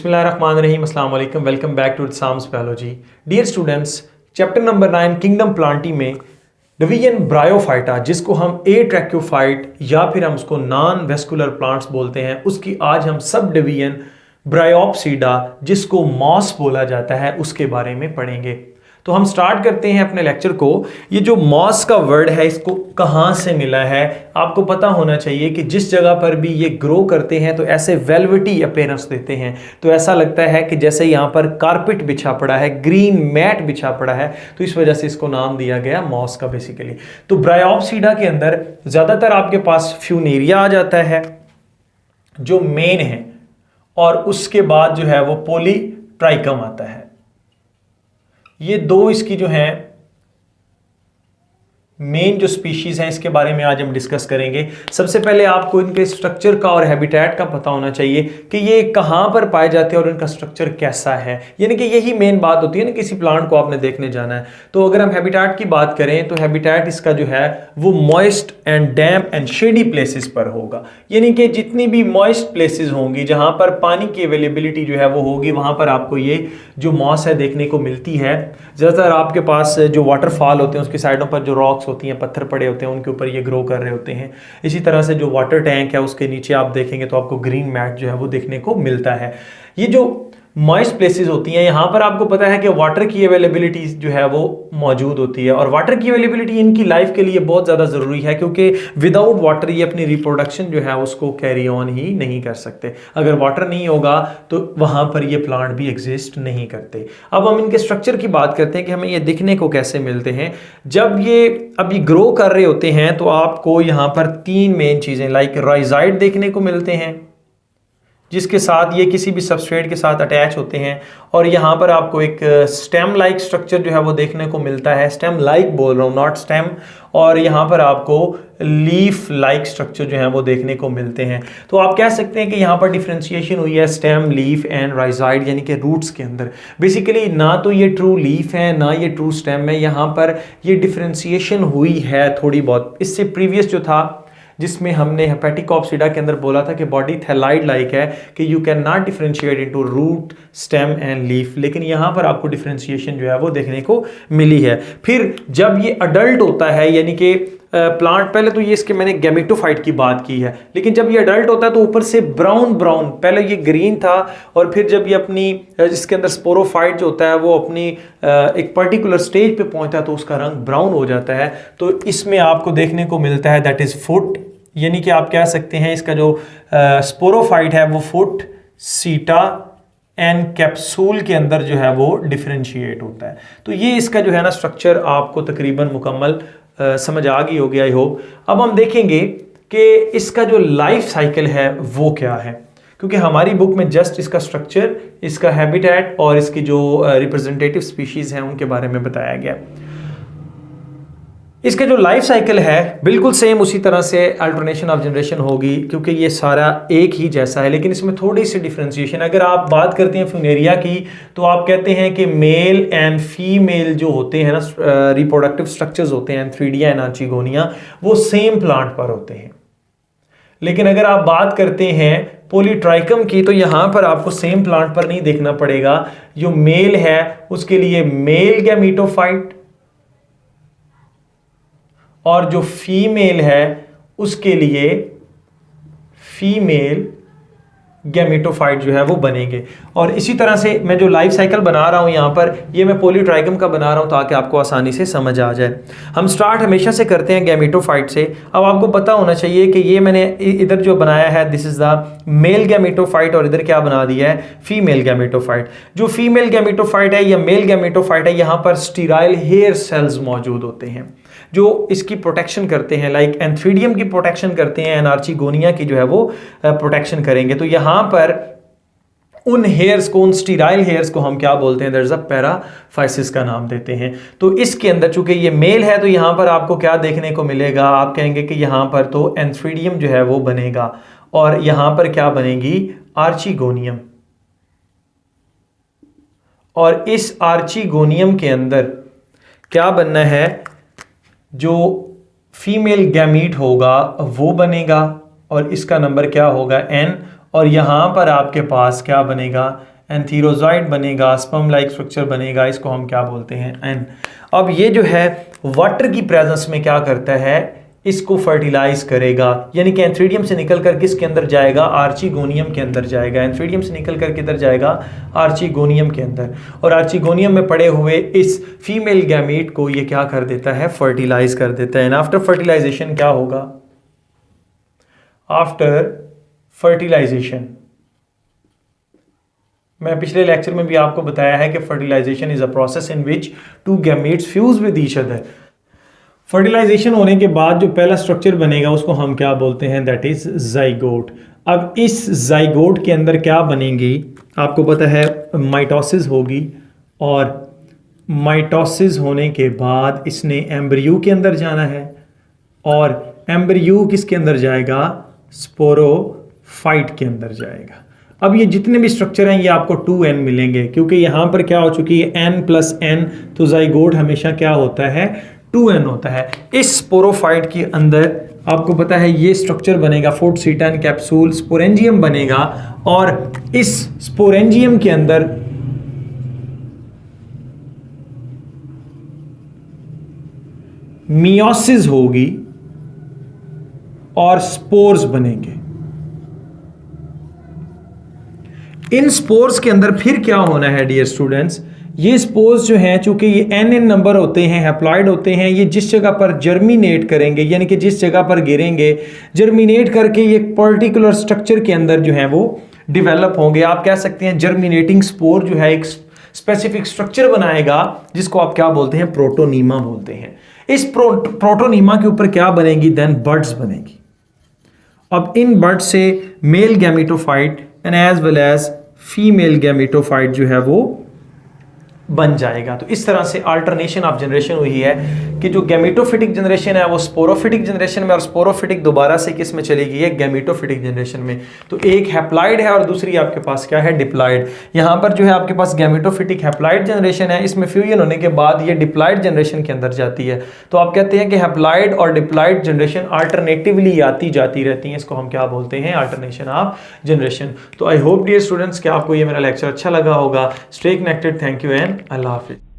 बिस्मिल्लाहिर्रहमानिर्रहीम, अस्सलाम वालेकुम, welcome back to Sam's biology. Dear students, chapter number 9 kingdom Plantae में डिवीजन ब्रायोफाइटा, जिसको हम ए ट्रैक्योफाइट या फिर हम उसको नॉन वेस्कुलर प्लांट्स बोलते हैं, उसकी आज हम सब डिवीजन ब्रायोप्सीडा, जिसको मॉस बोला जाता है, उसके बारे में पढ़ेंगे। तो हम स्टार्ट करते हैं अपने लेक्चर को। ये जो मॉस का वर्ड है, इसको कहाँ से मिला है आपको पता होना चाहिए कि जिस जगह पर भी ये ग्रो करते हैं तो ऐसे वेलवेटी अपीयरेंस देते हैं, तो ऐसा लगता है कि जैसे यहाँ पर कारपेट बिछा पड़ा है, ग्रीन मैट बिछा पड़ा है, तो इस वजह से इसको नाम दिया गया मॉस का बेसिकली। तो ब्रायोप्सीडा के अंदर ज़्यादातर आपके पास फ्यूनेरिया आ जाता है जो मेन है, और उसके बाद जो है वो पॉलीट्राइकम आता है। ये दो इसकी जो हैं मेन जो स्पीशीज हैं, इसके बारे में आज हम डिस्कस करेंगे। सबसे पहले आपको इनके स्ट्रक्चर का और हैबिटेट का पता होना चाहिए कि ये कहाँ पर पाए जाते हैं और इनका स्ट्रक्चर कैसा है, यानी कि यही मेन बात होती है ना, किसी प्लांट को आपने देखने जाना है। तो अगर हम हैबिटेट की बात करें तो हैबिटेट इसका जो है वो moist and damp and shady places पर होगा, यानी कि जितनी भी मॉइस्ट प्लेसेस होंगी जहाँ पर पानी की अवेलेबिलिटी जो है वो होगी, वहाँ पर आपको ये जो मॉस है देखने को मिलती है। ज़्यादातर आपके पास जो वाटरफॉल होते हैं उसकी साइडों पर जो रॉक्स होती हैं, पत्थर पड़े होते हैं, उनके ऊपर ये ग्रो कर रहे होते हैं। इसी तरह से जो वाटर टैंक है उसके नीचे आप देखेंगे तो आपको ग्रीन मैट जो है वो देखने को मिलता है। ये जो मॉइस्ट प्लेसेस होती हैं, यहाँ पर आपको पता है कि वाटर की अवेलेबिलिटी जो है वो मौजूद होती है, और वाटर की अवेलेबिलिटी इनकी लाइफ के लिए बहुत ज़्यादा ज़रूरी है, क्योंकि विदाउट वाटर ये अपनी रिप्रोडक्शन जो है उसको कैरी ऑन ही नहीं कर सकते। अगर वाटर नहीं होगा तो वहाँ पर ये प्लांट भी एग्जिस्ट नहीं करते। अब हम इनके स्ट्रक्चर की बात करते हैं कि हमें ये दिखने को कैसे मिलते हैं। जब ये अभी ग्रो कर रहे होते हैं तो आपको यहाँ पर तीन मेन चीज़ें लाइक राइजाइड देखने को मिलते हैं, जिसके साथ ये किसी भी सबस्ट्रेट के साथ अटैच होते हैं, और यहाँ पर आपको एक स्टेम लाइक स्ट्रक्चर जो है वो देखने को मिलता है। स्टेम लाइक बोल रहा हूँ, नॉट स्टेम। और यहाँ पर आपको लीफ लाइक स्ट्रक्चर जो है वो देखने को मिलते हैं। तो आप कह सकते हैं कि यहाँ पर डिफ्रेंशिएशन हुई है स्टेम, लीफ एंड राइजाइड, यानी कि रूट्स के अंदर। बेसिकली ना तो ये ट्रू लीफ है ना ये ट्रू स्टेम है, यहाँ पर ये डिफ्रेंशिएशन हुई है थोड़ी बहुत। इससे प्रीवियस जो था जिसमें हमने हेपेटिकोप्सिडा के अंदर बोला था कि बॉडी थैलाइड लाइक है, कि you can not differentiate into root, stem and leaf, लेकिन यहाँ पर आपको डिफरेंशिएशन जो है वो देखने को मिली है। फिर जब ये अडल्ट होता है, यानी कि प्लांट, पहले तो ये इसके मैंने गैमेटोफाइट की बात की है, लेकिन जब ये अडल्ट होता है तो ऊपर से ब्राउन ब्राउन, पहले ये ग्रीन था, और फिर जब ये अपनी इसके अंदर स्पोरोफाइट जो होता है वो अपनी एक पर्टिकुलर स्टेज पे पहुंचता है तो उसका रंग ब्राउन हो जाता है। तो इसमें आपको देखने को मिलता है दैट इज फुट, यानी कि आप कह सकते हैं इसका जो स्पोरोफाइट है वो फुट, सीटा एंड कैप्सूल के अंदर जो है वो डिफरेंशिएट होता है। तो ये इसका जो है ना स्ट्रक्चर आपको तकरीबन मुकम्मल समझ आ गई होगी, आई होप। अब हम देखेंगे कि इसका जो लाइफ साइकिल है वो क्या है, क्योंकि हमारी बुक में जस्ट इसका स्ट्रक्चर, इसका हैबिटेट और इसकी जो रिप्रेजेंटेटिव स्पीशीज हैं उनके बारे में बताया गया। इसका जो लाइफ साइकिल है बिल्कुल सेम उसी तरह से अल्टरनेशन ऑफ जनरेशन होगी, क्योंकि ये सारा एक ही जैसा है, लेकिन इसमें थोड़ी सी डिफरेंशिएशन। अगर आप बात करते हैं फ्यूनेरिया की तो आप कहते हैं कि मेल एंड फीमेल जो होते हैं ना रिप्रोडक्टिव स्ट्रक्चर्स होते हैं, एंथ्रीडिया एंड आर्चिगोनिया, वो सेम प्लांट पर होते हैं। लेकिन अगर आप बात करते हैं पॉलीट्राइकम की तो यहाँ पर आपको सेम प्लांट पर नहीं देखना पड़ेगा। जो मेल है उसके लिए मेल गैमेटोफाइट, और जो फीमेल है उसके लिए फीमेल गैमेटोफाइट जो है वो बनेंगे। और इसी तरह से मैं जो लाइफ साइकिल बना रहा हूं यहाँ पर, ये मैं पॉलीट्राइकम का बना रहा हूं ताकि आपको आसानी से समझ आ जाए। हम स्टार्ट हमेशा से करते हैं गैमेटोफाइट से। अब आपको पता होना चाहिए कि ये मैंने इधर जो बनाया है this is the male gametophyte, और इधर क्या बना दिया है, फीमेल गैमेटोफाइट। जो फीमेल गैमेटोफाइट है या मेल गैमेटोफाइट है, यहाँ पर स्टीराइल हेयर सेल्स मौजूद होते हैं जो इसकी प्रोटेक्शन करते हैं, लाइक एंथ्रीडियम की प्रोटेक्शन करते हैं, आर्चिगोनिया की जो है वो प्रोटेक्शन करेंगे। तो यहाँ पर उन हेयर्स को, उन स्टीराइल हेयर्स को हम क्या बोलते हैं, देयर इज अ पैराफाइसिस का नाम देते हैं। तो इसके अंदर चूंकि ये मेल है तो यहाँ पर आपको क्या देखने को मिलेगा, आप कहेंगे कि यहाँ पर तो एंथ्रीडियम जो है वो बनेगा, और यहाँ पर क्या बनेगी, आर्चिगोनियम। और इस आर्चिगोनियम के अंदर क्या बनना है, जो फीमेल गैमीट होगा वो बनेगा, और इसका नंबर क्या होगा, n, और यहां पर आपके पास क्या बनेगा, एंथीरोजॉइड बनेगा, स्पर्म लाइक स्ट्रक्चर बनेगा, इसको हम क्या बोलते हैं एन। अब ये जो है वाटर की प्रेजेंस में क्या करता है, इसको फर्टिलाइज करेगा, यानी कि एंथ्रीडियम से निकल कर किसके अंदर जाएगा, आर्चिगोनियम के अंदर जाएगा। एंथ्रीडियम से निकल कर किधर जाएगा, आर्चिगोनियम के अंदर, और आर्चिगोनियम में पड़े हुए इस फीमेल गैमीट को ये क्या कर देता है, फर्टिलाइज कर देता है। एंड आफ्टर फर्टिलाइजेशन क्या होगा, आफ्टर फर्टिलाइजेशन, मैं पिछले लेक्चर में भी आपको बताया है कि fertilization is a process in which two gametes fuse with each other. Fertilization होने के बाद जो पहला स्ट्रक्चर बनेगा उसको हम क्या बोलते हैं, दैट इज जाइगोट। अब इस जाइगोट के अंदर क्या बनेंगी, आपको पता है माइटोसिस होगी, और माइटोसिस होने के बाद इसने एम्ब्रियो के अंदर जाना है, और एम्ब्रियो किसके अंदर जाएगा, स्पोरोफाइट के अंदर जाएगा। अब ये जितने भी स्ट्रक्चर हैं ये आपको 2n मिलेंगे, क्योंकि यहाँ पर क्या हो चुकी है n प्लस n, तो जाइगोट हमेशा क्या होता है, 2n होता है। इस स्पोरोफाइट के अंदर आपको पता है ये स्ट्रक्चर बनेगा, फोर्टसीटन कैप्सूल, स्पोरेंजियम बनेगा, और इस स्पोरेंजियम के अंदर मियोसिस होगी और स्पोर्स बनेंगे। इन स्पोर्स के अंदर फिर क्या होना है डियर स्टूडेंट्स, ये स्पोर्स जो हैं चूंकि ये n नंबर होते हैं, हैप्लॉइड होते हैं, ये जिस जगह पर जर्मिनेट करेंगे, यानी कि जिस जगह पर गिरेंगे, जर्मिनेट करके ये पर्टिकुलर स्ट्रक्चर के अंदर जो है वो डेवलप होंगे। आप कह सकते हैं जर्मिनेटिंग स्पोर जो है एक स्पेसिफिक स्ट्रक्चर बनाएगा, जिसको आप क्या बोलते हैं, प्रोटोनीमा बोलते हैं। इस प्रोटोनीमा के ऊपर क्या बनेगी, देन बर्ड्स बनेगी। अब इन बर्ड्स से male gametophyte and as well as female gametophyte जो है वो बन जाएगा। तो इस तरह से अल्टरनेशन ऑफ जनरेशन हुई है कि जो गैमेटोफिटिक जनरेशन है वो स्पोरोफिटिक जनरेशन में, और स्पोरोफिटिक दोबारा से किस में चली गई है, गैमेटोफिटिक जनरेशन में। तो एक हैप्लॉइड है और दूसरी आपके पास क्या है, डिप्लॉइड। यहाँ पर जो है आपके पास गैमेटोफिटिक हैप्लॉइड जनरेशन है, इसमें फ्यूजन होने के बाद ये डिप्लॉइड जनरेशन के अंदर जाती है। तो आप कहते हैं कि हैप्लॉइड और डिप्लॉइड जनरेशन अल्टरनेटिवली आती जाती रहती हैं, इसको हम क्या बोलते हैं, अल्टरनेशन ऑफ जनरेशन। तो आई होप डियर स्टूडेंट्स कि आपको ये मेरा लेक्चर अच्छा लगा होगा। Stay connected, thank you and Allah हाफिज़।